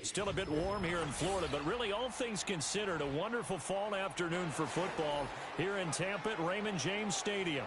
Still a bit warm here in Florida, but really all things considered, a wonderful fall afternoon for football here in Tampa at Raymond James Stadium.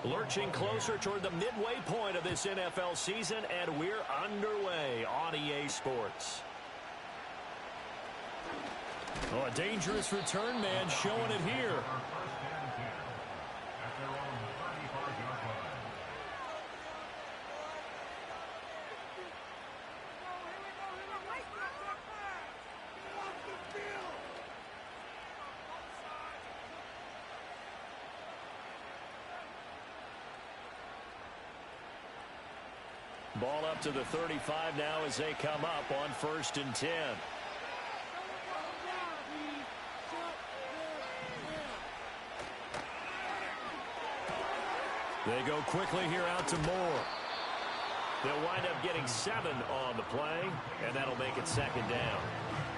Lurching closer toward the midway point of this NFL season, and we're underway on EA Sports. Oh, a dangerous return man showing it here. Ball up to the 35 now as they come up on 1st and 10. They go quickly here out to Moore. They'll wind up getting 7 on the play, and that'll make it 2nd down.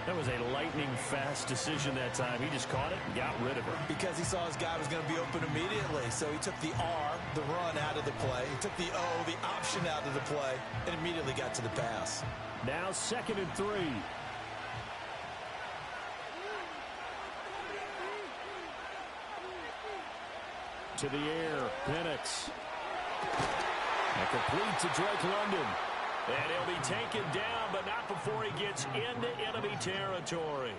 That was a lightning-fast decision that time. He just caught it and got rid of it. Because he saw his guy was going to be open immediately. So he took the R, the run, out of the play. He took the O, the option, out of the play, and immediately got to the pass. Now 2nd and 3. To the air, Penix. And complete to Drake London. And he'll be taken down, but not before he gets into enemy territory.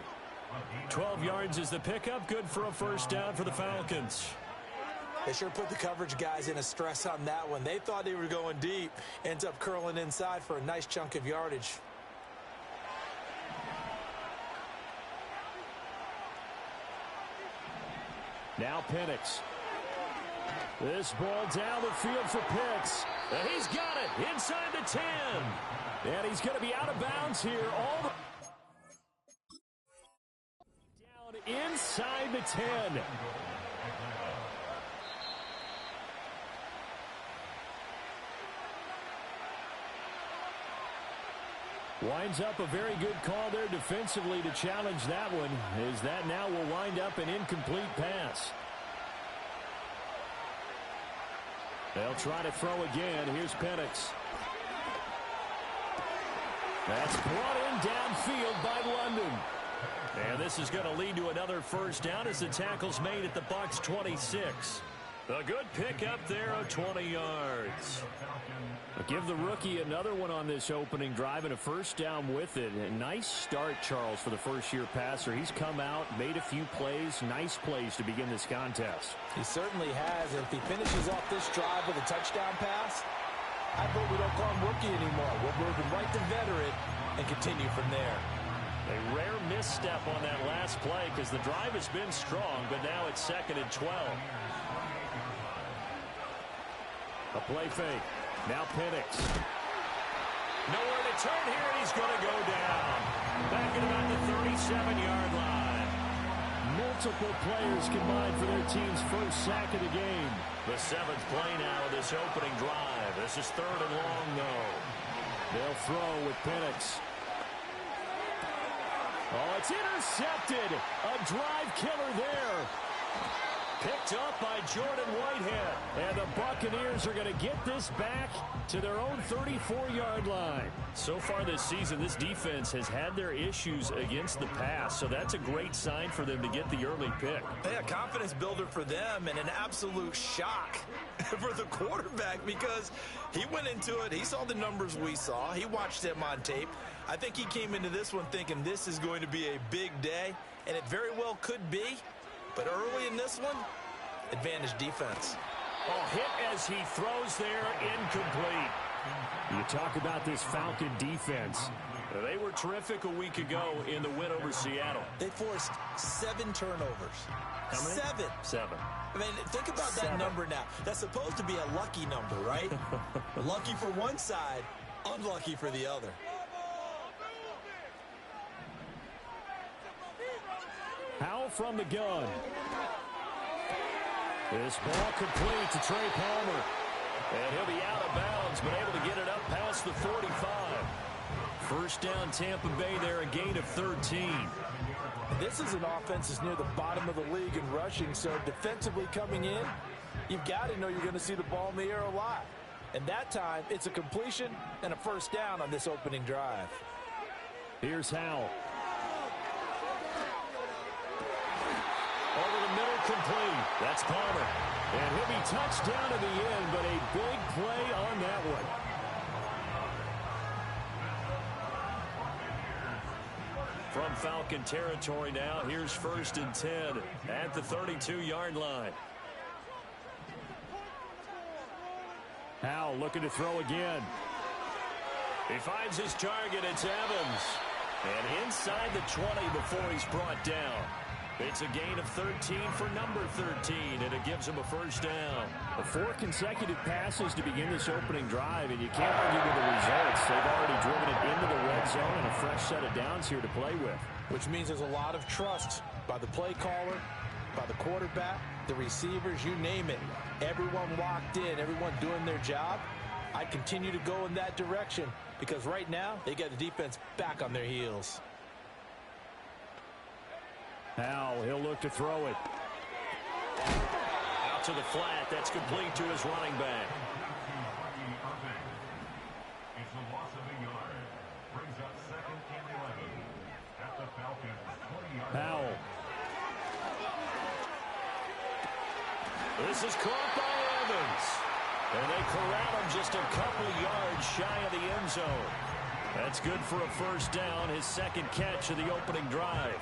12 yards is the pickup. Good for a 1st down for the Falcons. They sure put the coverage guys in a stress on that one. They thought they were going deep. Ends up curling inside for a nice chunk of yardage. Now Penix. This ball down the field for Pitts. And he's got it inside the 10. And he's going to be out of bounds here. All the down inside the 10. Winds up a very good call there defensively to challenge that one. As that now will wind up an incomplete pass. They'll try to throw again. Here's Penix. That's brought in downfield by London. And this is going to lead to another 1st down as the tackle's made at the Bucs 26. A good pickup there of 20 yards. Give the rookie another one on this opening drive and a 1st down with it. A nice start, Charles, for the first-year passer. He's come out, made a few plays, nice plays to begin this contest. He certainly has. And if he finishes off this drive with a touchdown pass, I vote we don't call him rookie anymore. We're moving right to veteran and continue from there. A rare misstep on that last play because the drive has been strong, but now it's 2nd and 12. A play fake. Now Penix. Nowhere to turn here, and he's going to go down. Back at about the 37-yard line. Multiple players combined for their team's 1st sack of the game. The 7th play now of this opening drive. This is 3rd and long, though. They'll throw with Penix. Oh, it's intercepted. A drive killer there. Picked up by Jordan Whitehead. And the Buccaneers are going to get this back to their own 34-yard line. So far this season, this defense has had their issues against the pass, so that's a great sign for them to get the early pick. Yeah, confidence builder for them and an absolute shock for the quarterback because he went into it. He saw the numbers we saw. He watched them on tape. I think he came into this one thinking this is going to be a big day, and it very well could be. But early in this one, advantage defense. Oh, hit as he throws there, incomplete. You talk about this Falcon defense. They were terrific a week ago in the win over Seattle. They forced 7 turnovers. How many? 7. 7. I mean, think about that number now. That's supposed to be a lucky number, right? Lucky for one side, unlucky for the other. Howell from the gun. This ball complete to Trey Palmer. And he'll be out of bounds, but able to get it up past the 45. First down, Tampa Bay there, a gain of 13. This is an offense that's near the bottom of the league in rushing, so defensively coming in, you've got to know you're going to see the ball in the air a lot. And that time, it's a completion and a first down on this opening drive. Here's Howell. Over the middle, complete. That's Palmer. And he'll be touched down to the end, but a big play on that one. From Falcon territory now, here's 1st and 10 at the 32-yard line. Howell looking to throw again. He finds his target. It's Evans. And inside the 20 before he's brought down. It's a gain of 13 for number 13, and it gives him a first down. 4 consecutive passes to begin this opening drive, and you can't argue with the results. They've already driven it into the red zone and a fresh set of downs here to play with. Which means there's a lot of trust by the play caller, by the quarterback, the receivers, you name it. Everyone locked in, everyone doing their job. I continue to go in that direction because right now they got the defense back on their heels. Howell, he'll look to throw it. Out to the flat. That's complete to his running back. It's a loss of a yard. Brings up 2nd and 11 at the Falcons 20-yard line. Howell. This is caught by Evans. And they corral him just a couple yards shy of the end zone. That's good for a first down, his 2nd catch of the opening drive.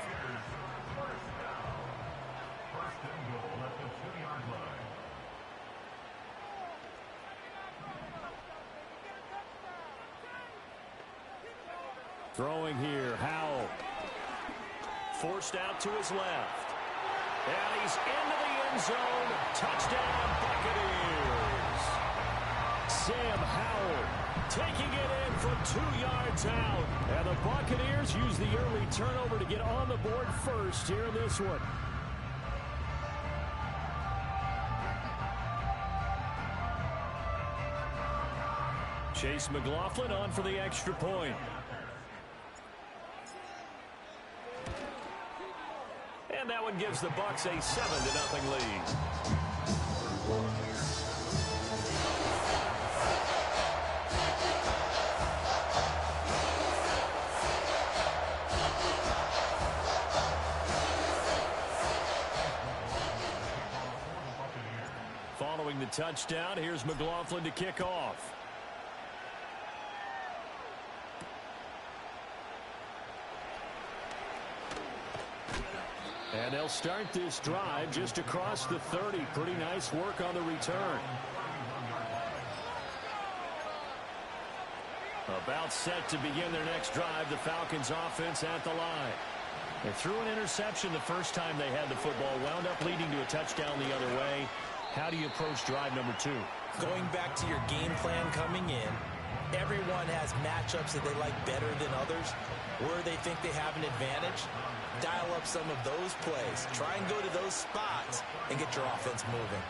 Throwing here, Howell. Forced out to his left. And he's into the end zone. Touchdown, Buccaneers. Sam Howell taking it in from 2 yards out. And the Buccaneers use the early turnover to get on the board first here in this one. Chase McLaughlin on for the extra point. And that one gives the Bucs a 7-0 lead. Following the touchdown, here's McLaughlin to kick off. And they'll start this drive just across the 30. Pretty nice work on the return. About set to begin their next drive. The Falcons offense at the line. They threw an interception the first time they had the football. Wound up leading to a touchdown the other way. How do you approach drive number 2? Going back to your game plan coming in, everyone has matchups that they like better than others, where they think they have an advantage. Dial up some of those plays. Try and go to those spots and get your offense moving.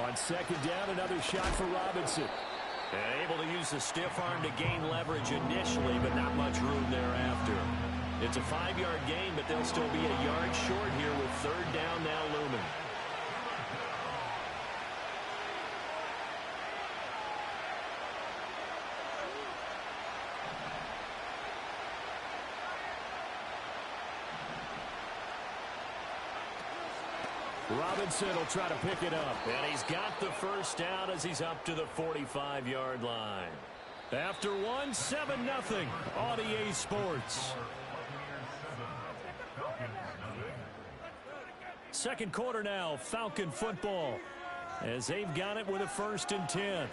On 2nd down, another shot for Robinson. And able to use the stiff arm to gain leverage initially, but not much room thereafter. It's a 5-yard gain, but they'll still be a yard short here with 3rd down now looming. Robinson will try to pick it up. And he's got the first down as he's up to the 45-yard line. After one, 7-0 on EA Sports. Second quarter now, Falcon football, as they've got it with a 1st and 10.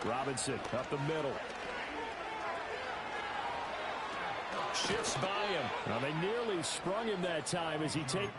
Robinson up the middle. Shifts by him. Now they nearly sprung him that time as he takes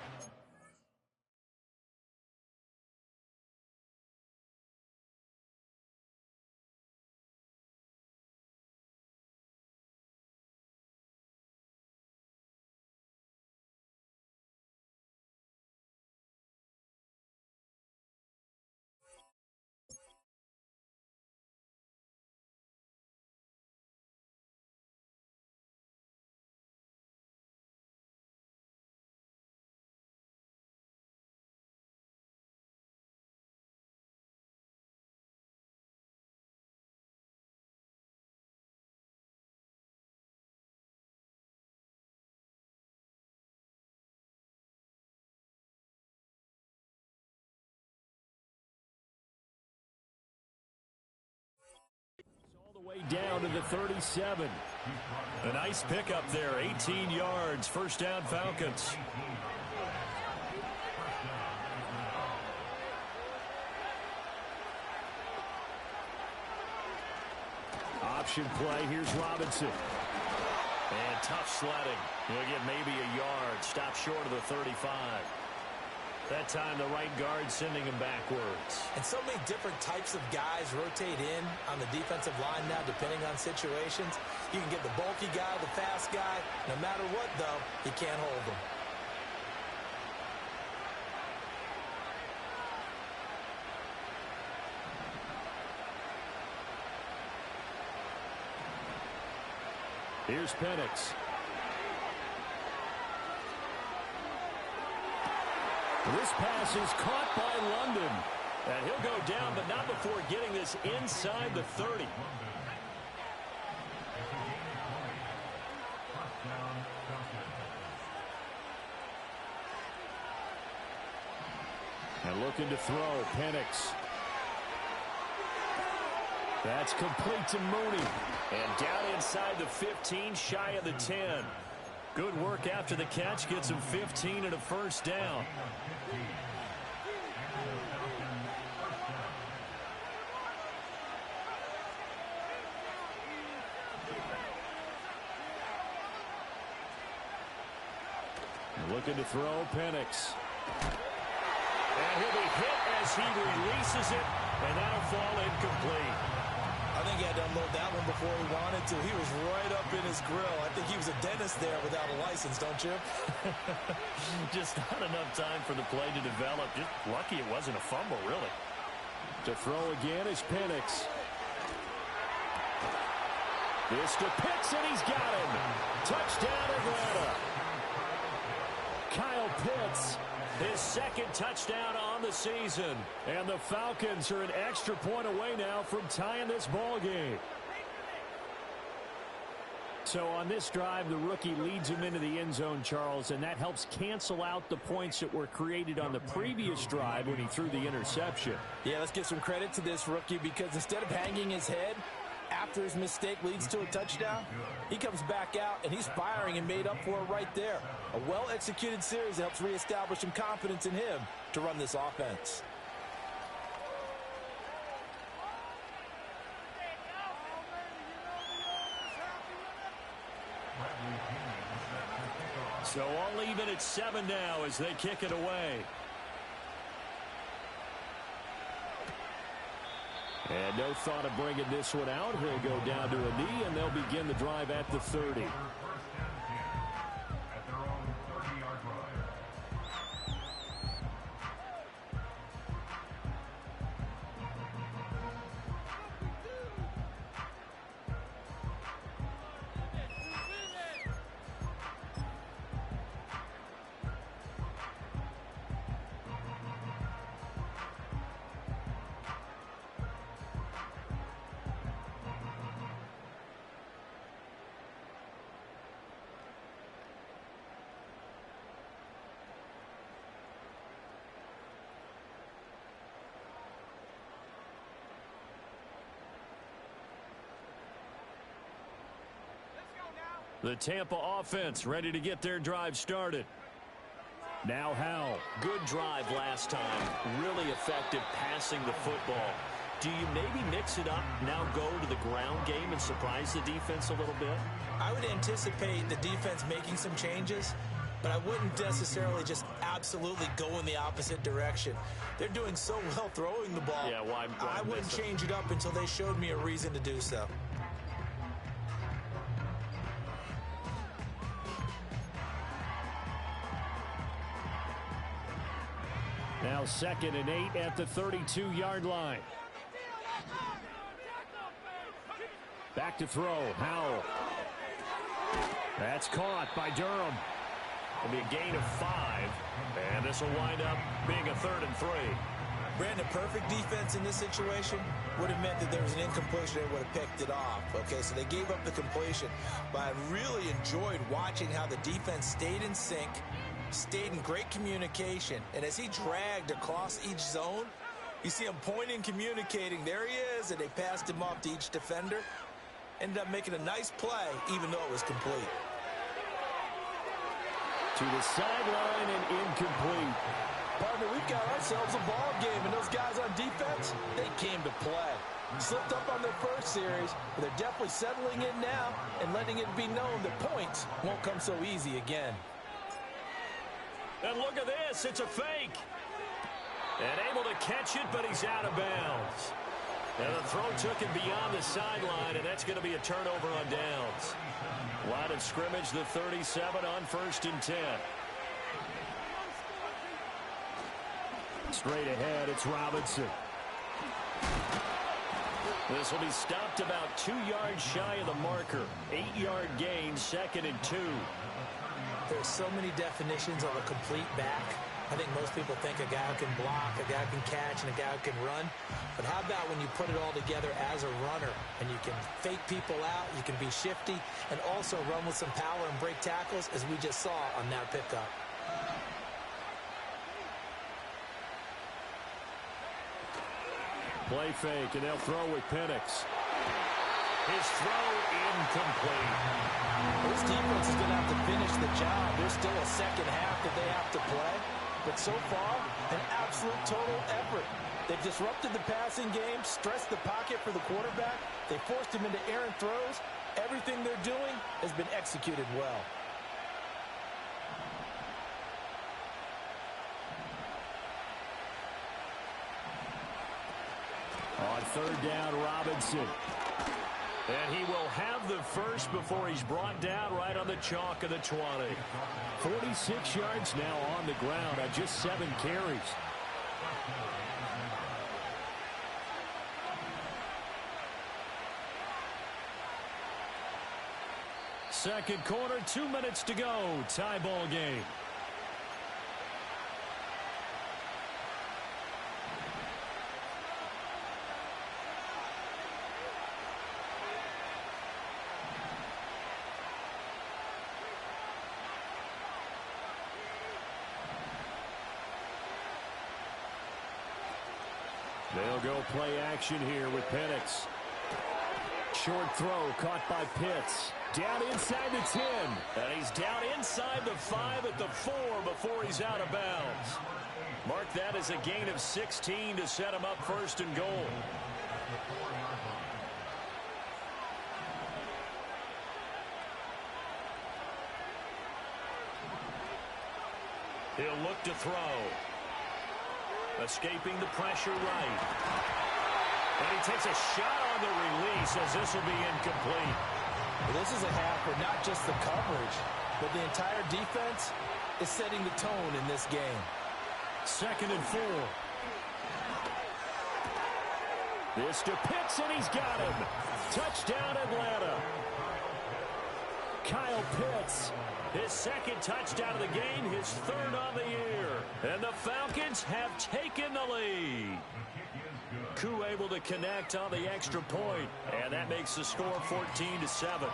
Down to the 37. A nice pickup there, 18 yards, first down Falcons. Option play, here's Robinson. And tough sledding. He'll get maybe a yard, stop short of the 35. That time the right guard sending him backwards. And so many different types of guys rotate in on the defensive line now depending on situations. You can get the bulky guy, the fast guy. No matter what, though, you can't hold them. Here's Penix. This pass is caught by London. And he'll go down, but not before getting this inside the 30. And looking to throw, Penix. That's complete to Mooney. And down inside the 15, shy of the 10. Good work after the catch. Gets him 15 and a first down. Looking to throw, Penix. And he'll be hit as he releases it, and that'll fall incomplete. I think he had to unload that one before he wanted to. He was right up in his grill. I think he was a dentist there without a license, don't you? Just not enough time for the play to develop. Just lucky it wasn't a fumble, really. To throw again is Penix. This to Pitts, and he's got him. Touchdown, Atlanta. Kyle Pitts, his second touchdown on the season. And the Falcons are an extra point away now from tying this ball game. So on this drive, the rookie leads him into the end zone, Charles, and that helps cancel out the points that were created on the previous drive when he threw the interception. Yeah, let's give some credit to this rookie because instead of hanging his head after his mistake leads to a touchdown, he comes back out and he's firing and made up for it right there. A well-executed series helps reestablish some confidence in him to run this offense. So all even at 7 now as they kick it away. And no thought of bringing this one out. He'll go down to a knee, and they'll begin the drive at the 30. The Tampa offense ready to get their drive started. Now Howell. Good drive last time. Really effective passing the football. Do you maybe mix it up, now go to the ground game and surprise the defense a little bit? I would anticipate the defense making some changes, but I wouldn't necessarily just absolutely go in the opposite direction. They're doing so well throwing the ball. Yeah, why I wouldn't change it up until they showed me a reason to do so. Now 2nd and 8 at the 32-yard line. Back to throw. Howell. That's caught by Durham. It'll be a gain of 5. And this will wind up being a 3rd and 3. Brandon, perfect defense in this situation would have meant that there was an incompletion. They would have picked it off. Okay, so they gave up the completion. But I really enjoyed watching how the defense stayed in sync, stayed in great communication. And as he dragged across each zone, you see him pointing, communicating. There he is, and they passed him off to each defender. ended up making a nice play, even though it was complete. To the sideline and incomplete. Partner, we've got ourselves a ball game, and those guys on defense, they came to play. Slipped up on their first series, but they're definitely settling in now and letting it be known that points won't come so easy again. And look at this, it's a fake. And able to catch it, but he's out of bounds. And the throw took him beyond the sideline, and that's going to be a turnover on downs. Line of scrimmage, the 37 on 1st and 10. Straight ahead, it's Robinson. This will be stopped about 2 yards shy of the marker. 8-yard gain, 2nd and 2. There's so many definitions of a complete back. I think most people think a guy who can block, a guy who can catch, and a guy who can run. But how about when you put it all together as a runner, and you can fake people out, you can be shifty, and also run with some power and break tackles, as we just saw on that pickup. Play fake, and they'll throw with Penix. His throw incomplete. This defense is going to have to finish the job. There's still a second half that they have to play. But so far, an absolute total effort. They've disrupted the passing game, stressed the pocket for the quarterback. They forced him into errant throws. Everything they're doing has been executed well. On 3rd down, Robinson. And he will have the first before he's brought down right on the chalk of the 20. 46 yards now on the ground on just 7 carries. Second quarter, 2 minutes to go. Tie ball game. They'll go play action here with Penix. Short throw caught by Pitts. Down inside the 10. And he's down inside the 5 at the 4 before he's out of bounds. Mark that as a gain of 16 to set him up 1st and goal. He'll look to throw. Escaping the pressure right. And he takes a shot on the release as this will be incomplete. Well, this is a half where not just the coverage, but the entire defense is setting the tone in this game. 2nd and 4. This to Pitts, and he's got him. Touchdown, Atlanta. Kyle Pitts, his 2nd touchdown of the game, his 3rd on the year. And the Falcons have taken the lead. Koo able to connect on the extra point, and that makes the score 14-7.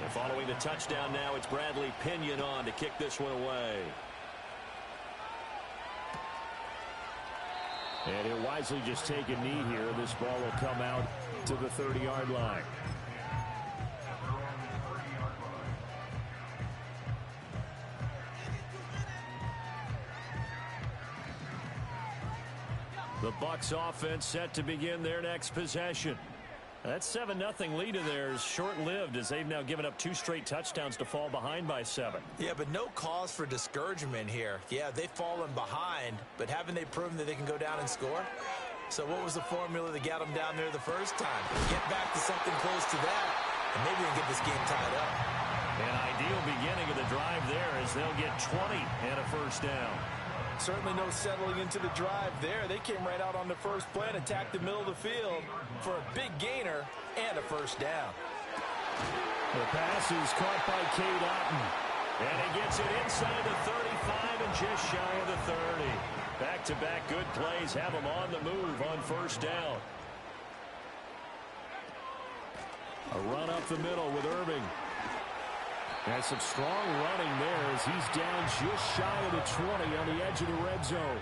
And following the touchdown now, it's Bradley Pinion on to kick this one away. And he'll wisely just take a knee here. This ball will come out to the 30-yard line. The Bucs offense set to begin their next possession. That 7-0 lead of theirs short-lived as they've now given up 2 straight touchdowns to fall behind by 7. Yeah, but no cause for discouragement here. Yeah, they've fallen behind, but haven't they proven that they can go down and score? So what was the formula that got them down there the first time? Get back to something close to that, and maybe we can get this game tied up. An ideal beginning of the drive there as they'll get 20 and a 1st down. Certainly no settling into the drive there. They came right out on the first play and attacked the middle of the field for a big gainer and a 1st down. The pass is caught by Cade Otton. And he gets it inside the 35 and just shy of the 30. Back-to-back good plays have him on the move on 1st down. A run up the middle with Irving. And some strong running there as he's down just shy of the 20 on the edge of the red zone.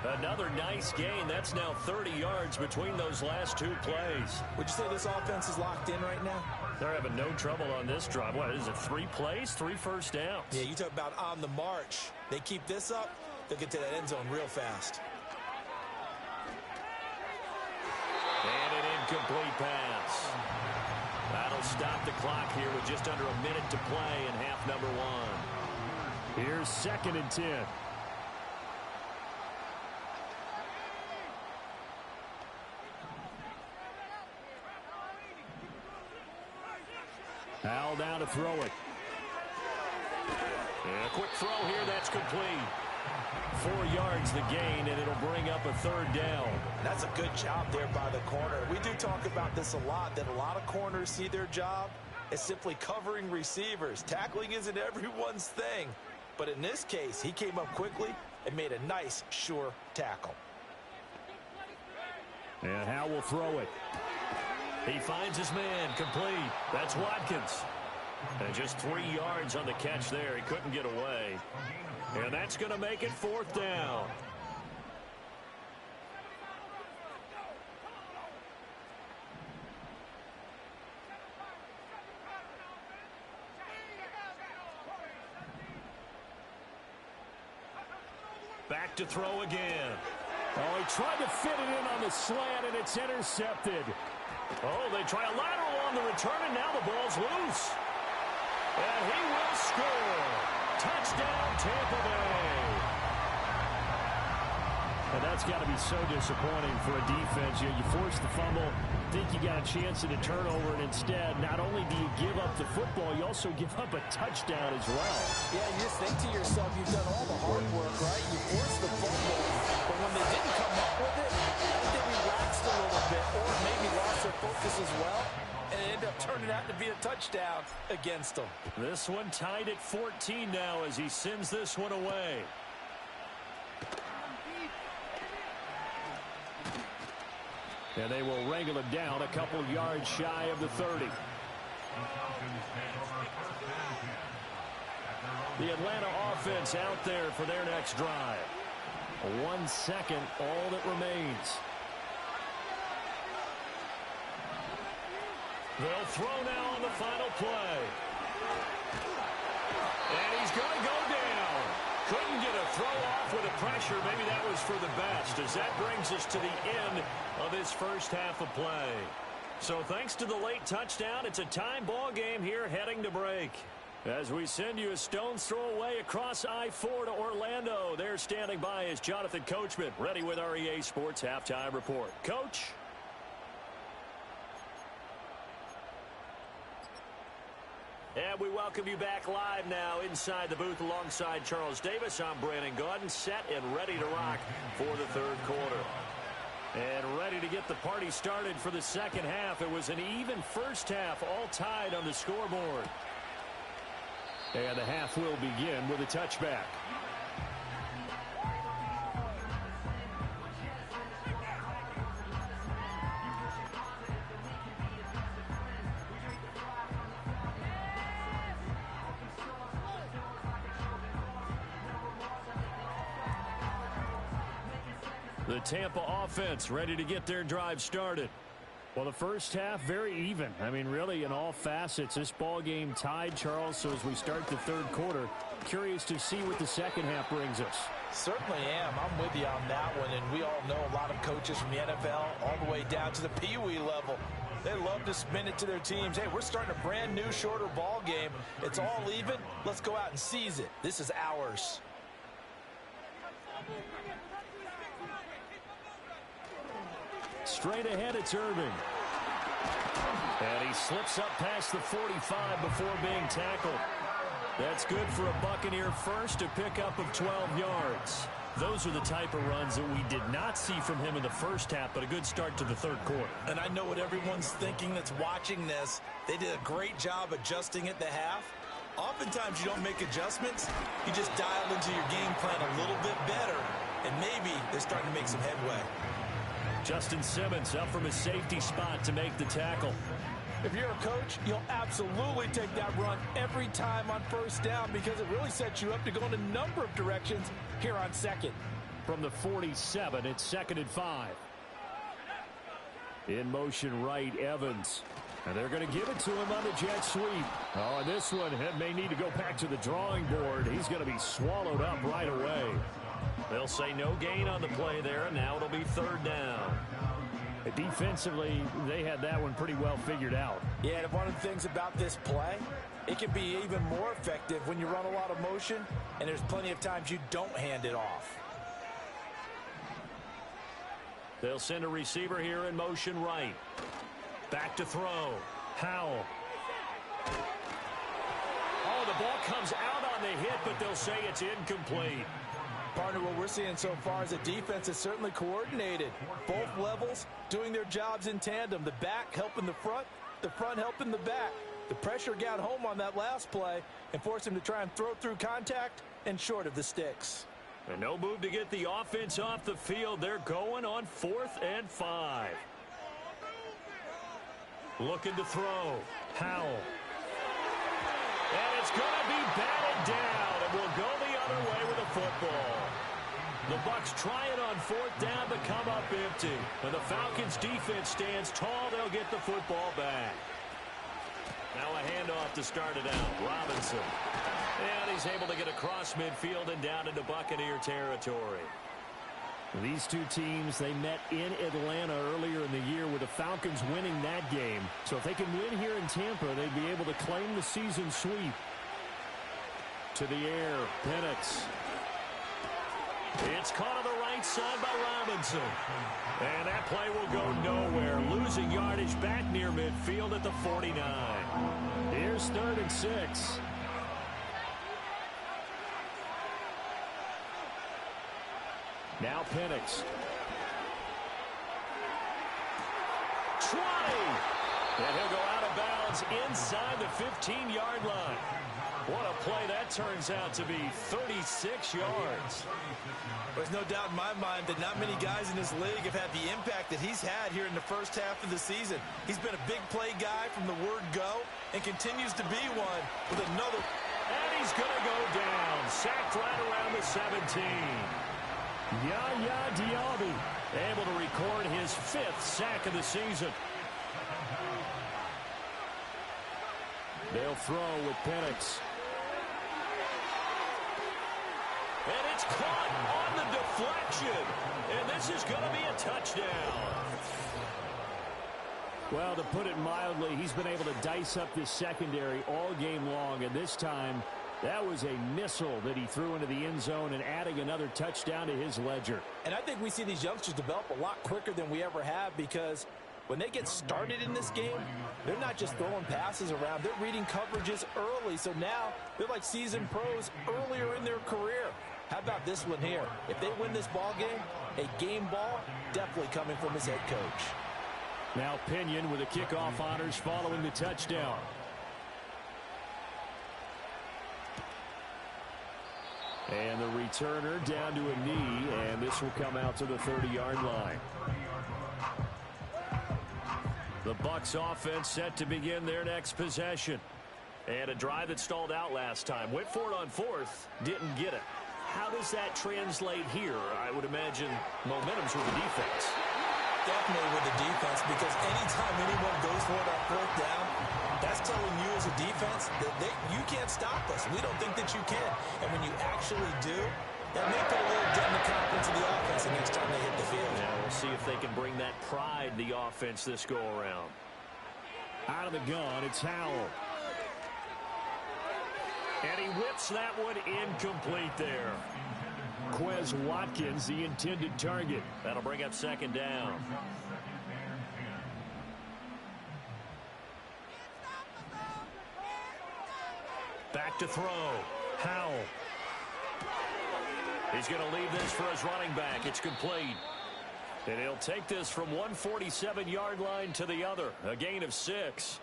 Another nice gain. That's now 30 yards between those last two plays. Would you say this offense is locked in right now? They're having no trouble on this drive. What is it, 3 plays, 3 first downs? Yeah, you talk about on the march. They keep this up, they'll get to that end zone real fast. And an incomplete pass. That'll stop the clock here with just under a minute to play in half number 1. Here's 2nd and 10. Al down to throw it. And a quick throw here, that's complete. 4 yards the gain, and it'll bring up a 3rd down. That's a good job there by the corner. We do talk about this a lot, that a lot of corners see their job as simply covering receivers. Tackling isn't everyone's thing. But in this case, he came up quickly and made a nice, sure tackle. And Howe will throw it. He finds his man, complete. That's Watkins. And just 3 yards on the catch there. He couldn't get away. And that's going to make it 4th down. Back to throw again. Oh, he tried to fit it in on the slant, and it's intercepted. Oh, they try a lateral on the return, and now the ball's loose. And he will score. Touchdown, Tampa Bay. And that's got to be so disappointing for a defense. You force the fumble, think you got a chance at a turnover, and instead, not only do you give up the football, you also give up a touchdown as well. Yeah, you just think to yourself, you've done all the hard work, right? You forced the fumble, but when they didn't come up with it, they relaxed a little bit, or maybe lost their focus as well, and it ended up turning out to be a touchdown against them. This one tied at 14 now as he sends this one away. And they will wrangle him down a couple yards shy of the 30. The Atlanta offense out there for their next drive. 1 second, all that remains. They'll throw now on the final play. And he's going to go down. Couldn't get a throw off with the pressure. Maybe that was for the best, as that brings us to the end of this first half of play. So thanks to the late touchdown, it's a tie ball game here heading to break. As we send you a stone's throw away across I-4 to Orlando. There standing by is Jonathan Coachman, ready with our EA Sports Halftime Report. Coach? And we welcome you back live now inside the booth alongside Charles Davis. I'm Brandon Gaudin, set and ready to rock for the 3rd quarter. And ready to get the party started for the second half. It was an even first half, all tied on the scoreboard. And the half will begin with a touchback. The Tampa offense ready to get their drive started. Well, the first half, very even. I mean, really, in all facets, this ball game tied, Charles. So as we start the 3rd quarter, curious to see what the second half brings us. Certainly am. I'm with you on that one. And we all know a lot of coaches from the NFL all the way down to the Pee Wee level. They love to spin it to their teams. Hey, we're starting a brand new, shorter ball game. It's all even. Let's go out and seize it. This is ours. Straight ahead, it's Irving. And he slips up past the 45 before being tackled. That's good for a Buccaneer first, a pickup of 12 yards. Those are the type of runs that we did not see from him in the first half, but a good start to the 3rd quarter. And I know what everyone's thinking that's watching this. They did a great job adjusting at the half. Oftentimes you don't make adjustments. You just dial into your game plan a little bit better, and maybe they're starting to make some headway. Justin Simmons up from his safety spot to make the tackle. If you're a coach, you'll absolutely take that run every time on first down because it really sets you up to go in a number of directions here on second. from the 47. It's 2nd and 5. In motion right, Evans. And they're going to give it to him on the jet sweep. Oh, and this one may need to go back to the drawing board. He's going to be swallowed up right away. They'll say no gain on the play there, and now it'll be 3rd down. Defensively, they had that one pretty well figured out. Yeah, and one of the things about this play, it can be even more effective when you run a lot of motion, and there's plenty of times you don't hand it off. They'll send a receiver here in motion right. Back to throw. Howell. Oh, the ball comes out on the hit, but they'll say it's incomplete. Partner, what we're seeing so far is a defense is certainly coordinated. Both levels doing their jobs in tandem. The back helping the front helping the back. The pressure got home on that last play and forced him to try and throw through contact and short of the sticks. And no move to get the offense off the field. They're going on 4th and 5. Looking to throw. Howell. And it's going to be batted down, and will go the other way with the football. The Bucs try it on 4th down, but come up empty. When the Falcons defense stands tall, they'll get the football back. Now a handoff to start it out. Robinson. And he's able to get across midfield and down into Buccaneer territory. These two teams, they met in Atlanta earlier in the year with the Falcons winning that game. So if they can win here in Tampa, they'd be able to claim the season sweep. To the air, Penix. It's caught on the right side by Robinson. And that play will go nowhere. Losing yardage back near midfield at the 49. Here's 3rd and 6. Now Penix. 20. And he'll go out of bounds inside the 15-yard line. What a play that turns out to be. 36 yards. There's no doubt in my mind that not many guys in this league have had the impact that he's had here in the first half of the season. He's been a big play guy from the word go and continues to be one with another. And he's going to go down. Sacked right around the 17. Yaya Diaby able to record his 5th sack of the season. They'll throw with Penix. And it's caught on the deflection. And this is going to be a touchdown. Well, to put it mildly, he's been able to dice up this secondary all game long. And this time, that was a missile that he threw into the end zone and adding another touchdown to his ledger. And I think we see these youngsters develop a lot quicker than we ever have, because when they get started in this game, they're not just throwing passes around. They're reading coverages early. So now they're like seasoned pros earlier in their career. How about this one here? If they win this ball game, a game ball definitely coming from his head coach. Now Pinion with the kickoff honors following the touchdown. And the returner down to a knee, and this will come out to the 30-yard line. The Bucs offense set to begin their next possession. And a drive that stalled out last time. Went for it on 4th, didn't get it. How does that translate here? I would imagine momentum's with the defense. Definitely with the defense, because anytime anyone goes for it on 4th down, that's telling you as a defense that you can't stop us. We don't think that you can. And when you actually do, that may put a little dent in the confidence of the offense the next time they hit the field. Yeah, we'll see if they can bring that pride to the offense this go-around. Out of the gun, it's Howell. And he whips that one incomplete there. Quez Watkins, the intended target. That'll bring up 2nd down. Back to throw. Howell. He's going to leave this for his running back. It's complete. And he'll take this from 147-yard line to the other. A gain of 6.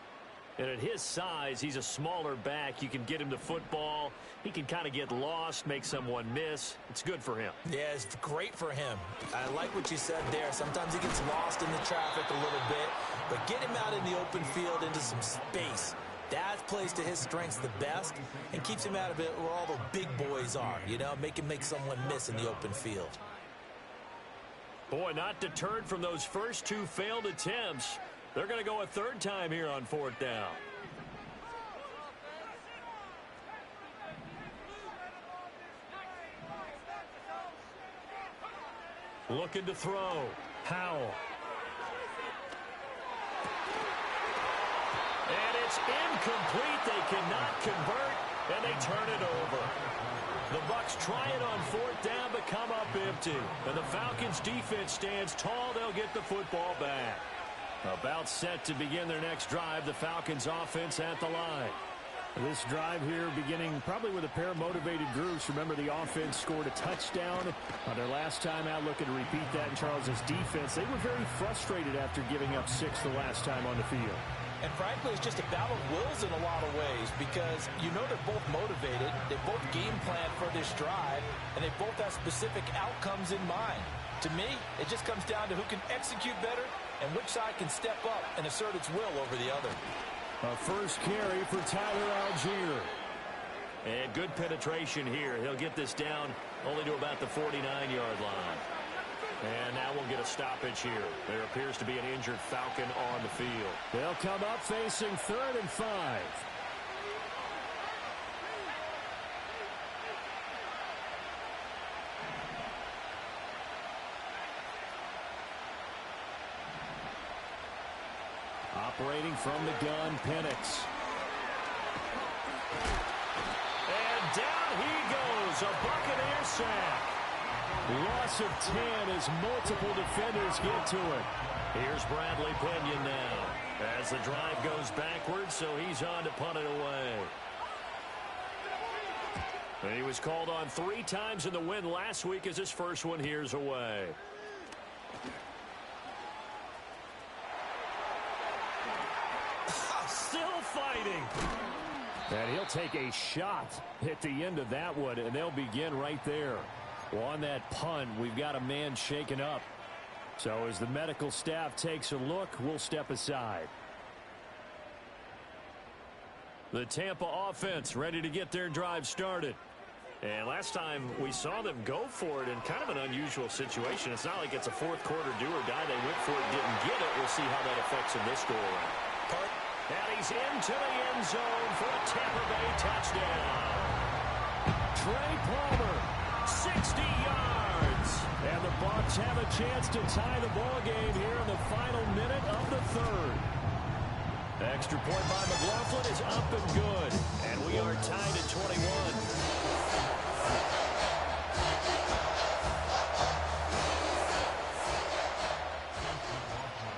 And at his size, he's a smaller back. You can get him to football. He can kind of get lost, make someone miss. It's good for him. Yeah, it's great for him. I like what you said there. Sometimes he gets lost in the traffic a little bit. But get him out in the open field into some space. That plays to his strengths the best and keeps him out of it where all the big boys are. You know, make him make someone miss in the open field. Boy, not deterred from those first two failed attempts. They're going to go a third time here on fourth down. Looking to throw. Howell. And it's incomplete. They cannot convert, and they turn it over. The Bucs try it on fourth down, but come up empty. And the Falcons defense stands tall. They'll get the football back. About set to begin their next drive. The Falcons offense at the line. This drive here beginning probably with a pair of motivated groups. Remember, the offense scored a touchdown on their last time out, looking to repeat that in Charles's defense. They were very frustrated after giving up 6 the last time on the field. And frankly, it's just a battle of wills in a lot of ways because you know they're both motivated. They both game plan for this drive, and they both have specific outcomes in mind. To me, it just comes down to who can execute better and which side can step up and assert its will over the other. A first carry for Tyler Algier. And good penetration here. He'll get this down only to about the 49-yard line. And now we'll get a stoppage here. There appears to be an injured Falcon on the field. They'll come up facing 3rd and 5. Operating from the gun, Penix. And down he goes. A Buccaneer sack. Loss of 10 as multiple defenders get to it. Here's Bradley Pinion now as the drive goes backwards, so he's on to punt it away. And he was called on 3 times in the win last week as his first one here's away. Still fighting. And he'll take a shot at the end of that one, and they'll begin right there. Well, on that punt, we've got a man shaken up. So as the medical staff takes a look, we'll step aside. The Tampa offense ready to get their drive started. And last time we saw them go for it in kind of an unusual situation. It's not like it's a fourth quarter do or die. They went for it, didn't get it. We'll see how that affects them this go around. And he's into the end zone for a Tampa Bay touchdown. Trey Palmer, 60 yards. And the Bucs have a chance to tie the ball game here in the final minute of the 3rd. Extra point by McLaughlin is up and good. And we are tied at 21.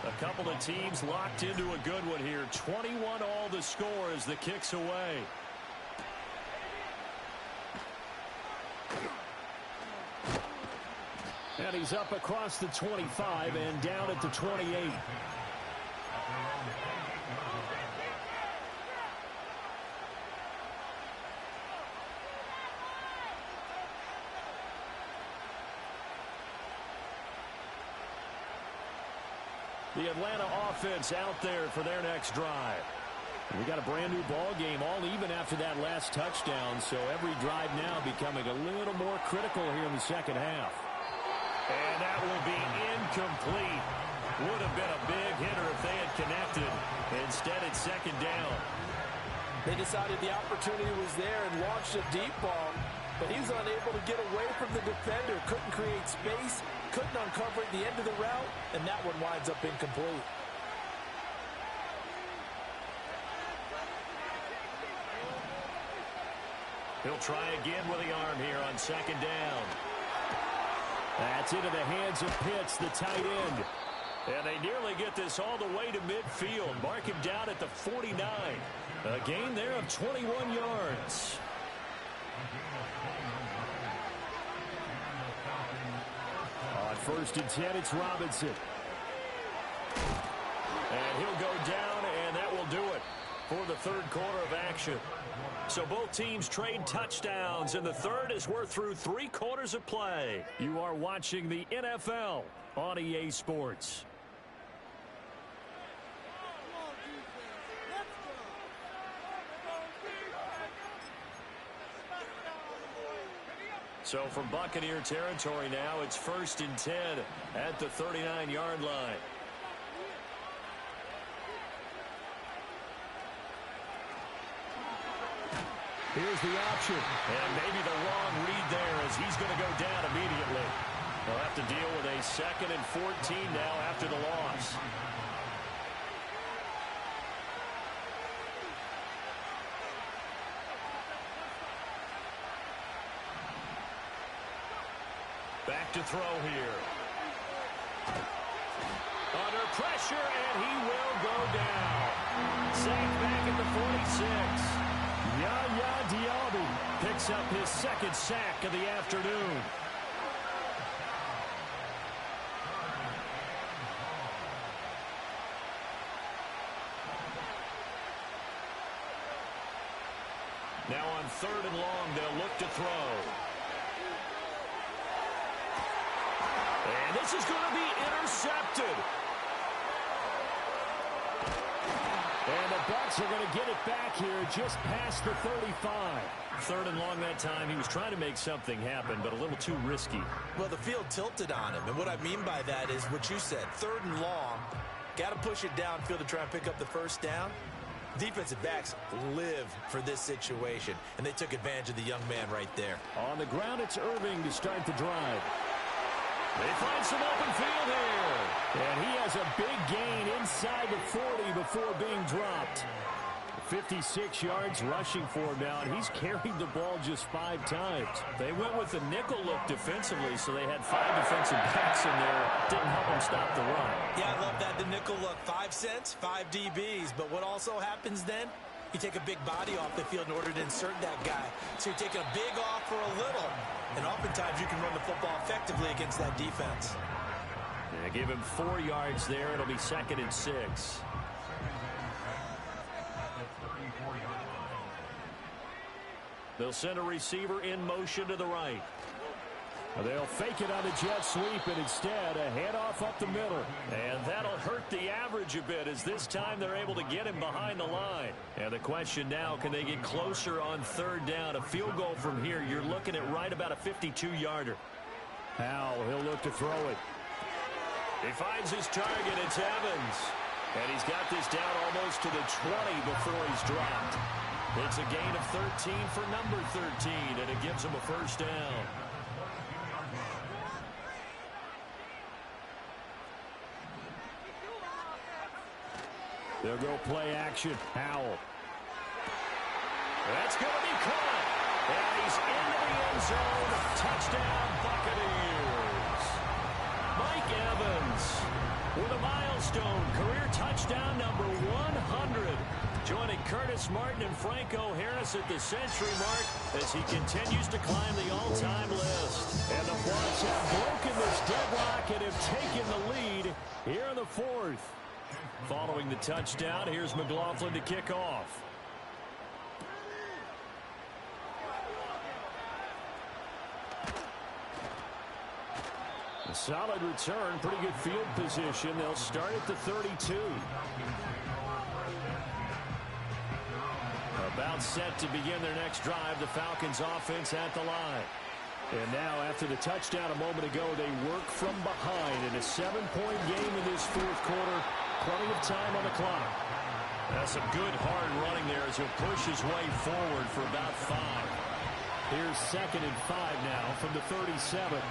A couple of teams locked into a good one here. 21 all the score as the kick's away. And he's up across the 25 and down at the 28. The Atlanta offense out there for their next drive. We got a brand new ball game, all even after that last touchdown, so every drive now becoming a little more critical here in the second half. And that will be incomplete. Would have been a big hitter if they had connected. Instead, it's second down. They decided the opportunity was there and launched a deep ball, but he was unable to get away from the defender. Couldn't create space, couldn't uncover at the end of the route, and that one winds up incomplete. He'll try again with the arm here on second down. That's into the hands of Pitts, the tight end. And they nearly get this all the way to midfield. Mark him down at the 49. A gain there of 21 yards. On 1st and 10, it's Robinson. And he'll go down, and that will do it for the 3rd quarter of action. So both teams trade touchdowns, and the 3rd as we're through 3 quarters of play. You are watching the NFL on EA Sports. So from Buccaneer territory now, it's 1st and 10 at the 39-yard line. Here's the option. And maybe the wrong read there as he's going to go down immediately. They'll have to deal with a 2nd and 14 now after the loss. Back to throw here. Under pressure, and he will go down. Sacked back at the 46. Yaya Diaby Picks up his 2nd sack of the afternoon. Now on 3rd and long, they'll look to throw. And this is going to be intercepted. And the Bucs are going to get it back here just past the 35. 3rd and long that time. He was trying to make something happen, but a little too risky. Well, the field tilted on him, and what I mean by that is what you said. 3rd and long, got to push it downfield to try and pick up the 1st down. Defensive backs live for this situation, and they took advantage of the young man right there. On the ground, it's Irving to start the drive. They find some open field here. And he has a big gain inside the 40 before being dropped. 56 yards rushing for him now, and he's carried the ball just 5 times. They went with the nickel look defensively, so they had 5 defensive backs in there. Didn't help them stop the run. Yeah, I love that. The nickel look, 5 cents, 5 DBs. But what also happens then? You take a big body off the field in order to insert that guy. So you're taking a big off for a little. And oftentimes you can run the football effectively against that defense. Yeah, give him 4 yards there. It'll be 2nd and 6. They'll send a receiver in motion to the right. They'll fake it on the jet sweep, and instead a handoff up the middle. And that'll hurt the average a bit as this time they're able to get him behind the line. And the question now, can they get closer on 3rd down? A field goal from here, you're looking at right about a 52-yarder. Howell, he'll look to throw it. He finds his target. It's Evans. And he's got this down almost to the 20 before he's dropped. It's a gain of 13 for number 13, and it gives him a 1st down. They'll go play action. Howell. That's going to be caught. And he's into the end zone. Touchdown, Buccaneers. Mike Evans with a milestone career touchdown number 100. Joining Curtis Martin and Franco Harris at the century mark as he continues to climb the all-time list. And the Bucs have broken this deadlock and have taken the lead here in the 4th. Following the touchdown, here's McLaughlin to kick off. A solid return, pretty good field position. They'll start at the 32. About set to begin their next drive, the Falcons offense at the line. And now, after the touchdown a moment ago, they work from behind in a 7-point game in this 4th quarter. Plenty of time on the clock. That's some good hard running there as he'll push his way forward for about 5. Here's 2nd and 5 now from the 37.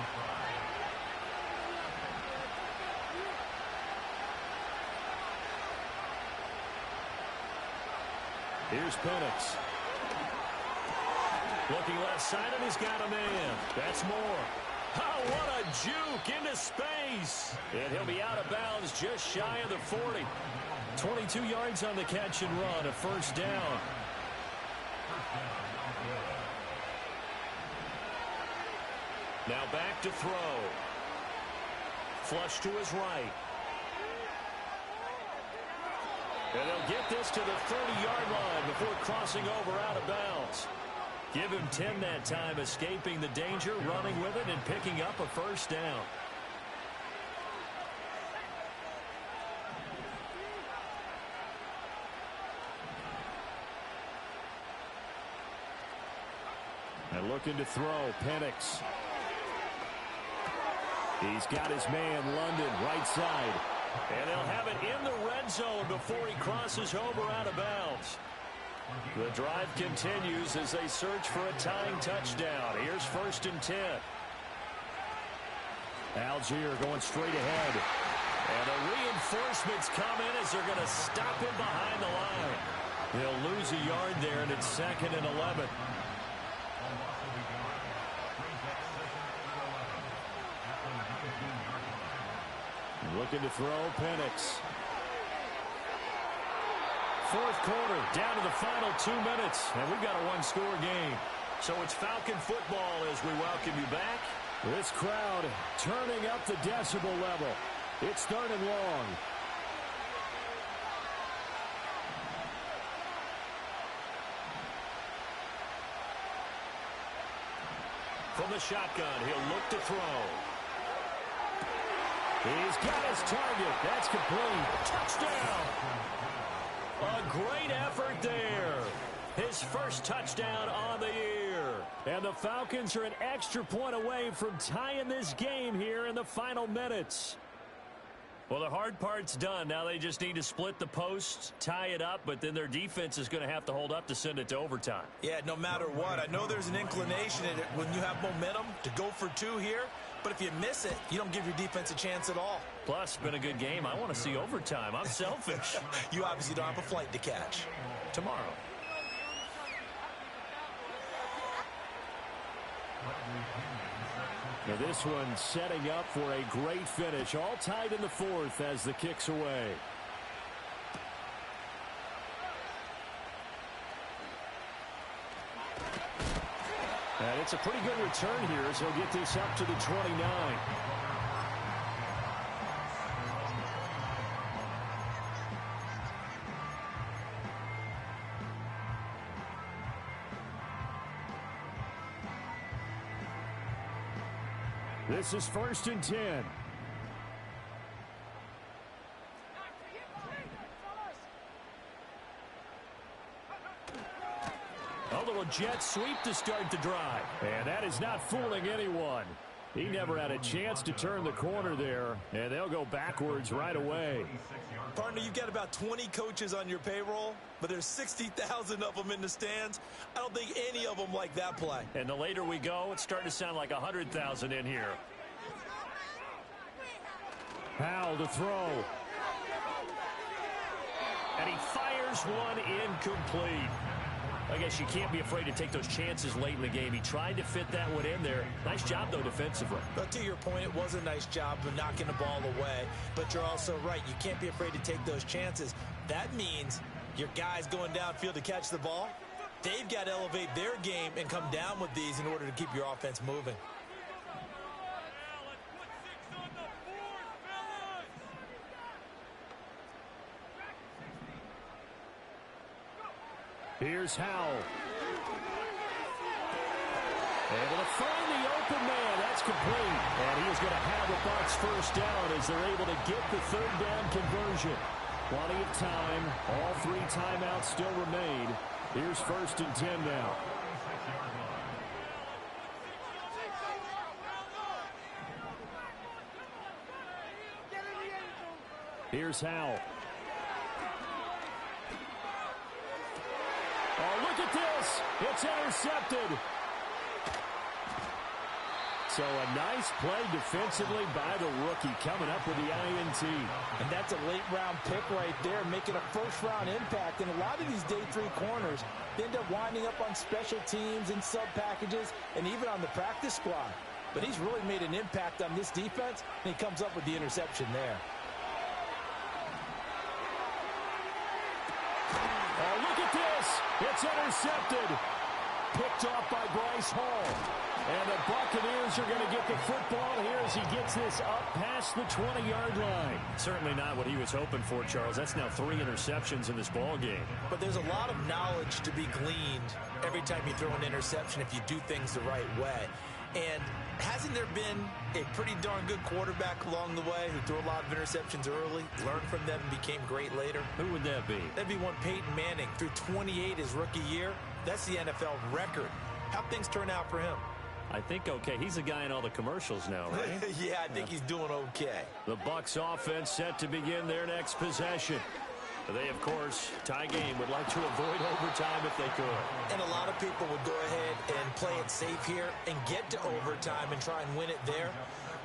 Here's Penix. Looking left side, and he's got a man. That's Moore. Oh, what a juke into space. And he'll be out of bounds just shy of the 40. 22 yards on the catch and run, a 1st down. Now back to throw. Flush to his right. And they'll get this to the 30-yard line before crossing over out of bounds. Give him 10 that time, escaping the danger, running with it, and picking up a 1st down. And Looking to throw. Penix. He's got his man, London, right side. And they'll have it in the red zone before he crosses over out of bounds. The drive continues as they search for a tying touchdown. Here's 1st and 10. Algier going straight ahead. And the reinforcements come in as they're going to stop him behind the line. He'll lose a yard there, and it's 2nd and 11. Looking to throw. Penix. 4th quarter, down to the final 2 minutes, and we've got a one-score game. So it's Falcon football as we welcome you back. This crowd turning up the decibel level. It's 3rd and long. From the shotgun, he'll look to throw. He's got his target. That's complete. Touchdown! A great effort there. His first touchdown on the year. And the Falcons are an extra point away from tying this game here in the final minutes. Well, the hard part's done. Now they just need to split the posts, tie it up, but then their defense is going to have to hold up to send it to overtime. Yeah, no matter what. I know there's an inclination in it when you have momentum to go for 2 here, but if you miss it, you don't give your defense a chance at all. Plus, it's been a good game. I want to see overtime. I'm selfish. You obviously don't have a flight to catch. Tomorrow. Now this one setting up for a great finish. All tied in the 4th as the kick's away. And it's a pretty good return here as he'll get this up to the 29. This is 1st and 10. A little jet sweep to start the drive. And that is not fooling anyone. He never had a chance to turn the corner there, and they'll go backwards right away. Partner, you've got about 20 coaches on your payroll, but there's 60,000 of them in the stands. I don't think any of them like that play. And the later we go, it's starting to sound like 100,000 in here. Howell to throw. And he fires one incomplete. I guess you can't be afraid to take those chances late in the game. He tried to fit that one in there. Nice job, though, defensively. But to your point, it was a nice job of knocking the ball away. But you're also right. You can't be afraid to take those chances. That means your guys going downfield to catch the ball, they've got to elevate their game and come down with these in order to keep your offense moving. Here's Howell. Able to find the open man. That's complete. And he is going to have the Bucs first down as they're able to get the 3rd down conversion. Plenty of time. All 3 timeouts still remain. Here's 1st and 10 now. Here's Howell. Oh, look at this. It's intercepted. So a nice play defensively by the rookie coming up with the INT. And that's a late-round pick right there, making a first-round impact. And a lot of these day 3 corners end up winding up on special teams and sub-packages and even on the practice squad. But he's really made an impact on this defense, and he comes up with the interception there. Oh, look at this. It's intercepted. Picked off by Bryce Hall. And the Buccaneers are going to get the football here as he gets this up past the 20-yard line. Certainly not what he was hoping for, Charles. That's now 3 interceptions in this ball game. But there's a lot of knowledge to be gleaned every time you throw an interception if you do things the right way. And hasn't there been a pretty darn good quarterback along the way who threw a lot of interceptions early, learned from them, and became great later? Who would that be? That'd be one Peyton Manning. Through 28 his rookie year. That's the NFL record How'd things turn out for him? I think okay. He's a guy in all the commercials now, right? Yeah, I think he's doing okay. The Bucs offense set to begin their next possession. They, of course, tie game, would like to avoid overtime if they could. And a lot of people would go ahead and play it safe here and get to overtime and try and win it there.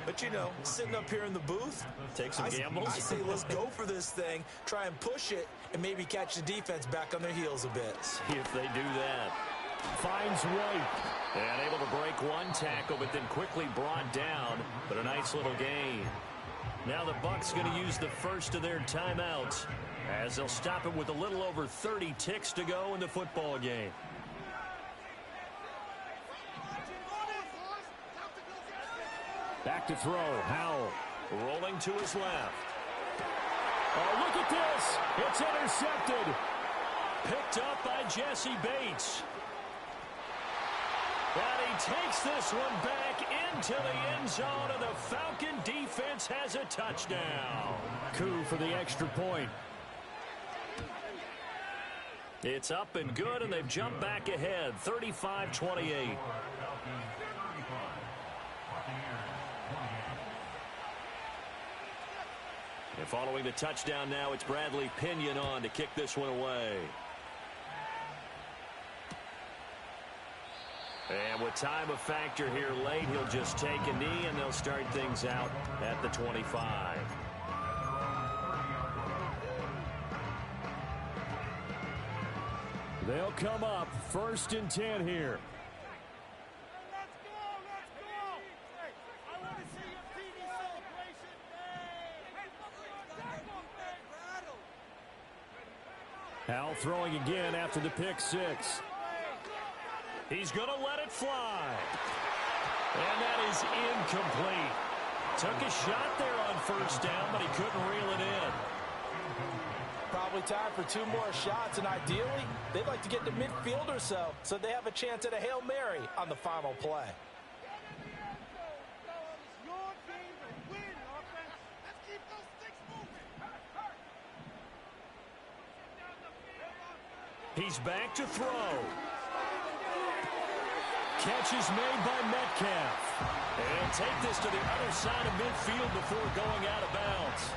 But, you know, sitting up here in the booth, take some gambles. I say let's go for this thing, try and push it, and maybe catch the defense back on their heels a bit. See if they do that. Finds White. And able to break one tackle, but then quickly brought down. But a nice little gain. Now the Bucs going to use the first of their timeouts, as they'll stop it with a little over 30 ticks to go in the football game. Back to throw. Howell rolling to his left. Oh, look at this. It's intercepted. Picked up by Jesse Bates. And he takes this one back into the end zone, and the Falcon defense has a touchdown. Coup for the extra point. It's up and good, and they've jumped back ahead, 35-28. And following the touchdown now, it's Bradley Pinion on to kick this one away. And with time a factor here late, he'll just take a knee, and they'll start things out at the 25. They'll come up 1st and 10 here. Howell throwing again after the pick six. He's going to let it fly. And that is incomplete. Took a shot there on 1st down, but he couldn't reel it in. Probably time for 2 more shots, and ideally, they'd like to get to midfield or so they have a chance at a Hail Mary on the final play. He's back to throw. Catch is made by Metcalf. And take this to the other side of midfield before going out of bounds.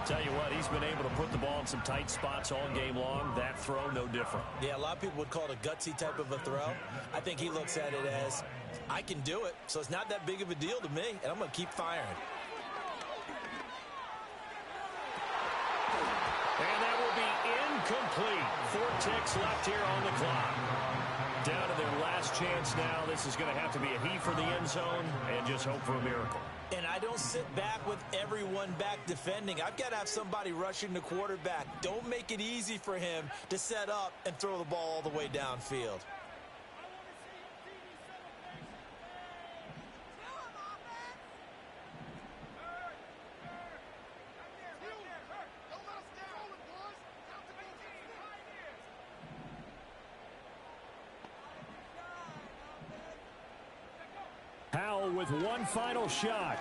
Tell you what, he's been able to put the ball in some tight spots all game long. That throw, no different. Yeah, a lot of people would call it a gutsy type of a throw. I think he looks at it as, I can do it, so it's not that big of a deal to me, and I'm going to keep firing. And that will be incomplete. 4 ticks left here on the clock. Down to their last chance now. This is going to have to be a heave for the end zone and just hope for a miracle. And I don't sit back with everyone back defending. I've got to have somebody rushing the quarterback. Don't make it easy for him to set up and throw the ball all the way downfield. Howell with one final shot.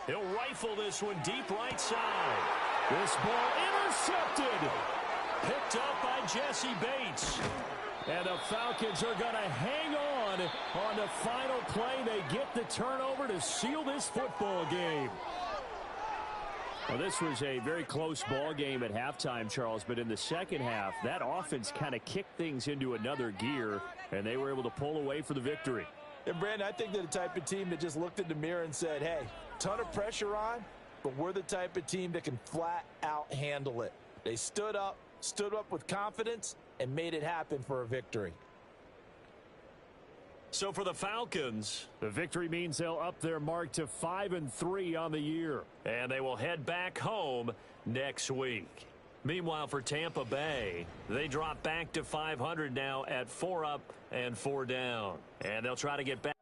He'll rifle this one deep right side. This ball intercepted. Picked up by Jesse Bates. And the Falcons are going to hang on the final play. They get the turnover to seal this football game. Well, this was a very close ball game at halftime, Charles, but in the second half, that offense kind of kicked things into another gear, and they were able to pull away for the victory. And, Brandon, I think they're the type of team that just looked in the mirror and said, hey, ton of pressure on, but we're the type of team that can flat out handle it. They stood up with confidence, and made it happen for a victory. So for the Falcons, the victory means they'll up their mark to 5-3 on the year. And they will head back home next week. Meanwhile, for Tampa Bay, they drop back to 500 now at 4 up and 4 down. And they'll try to get back.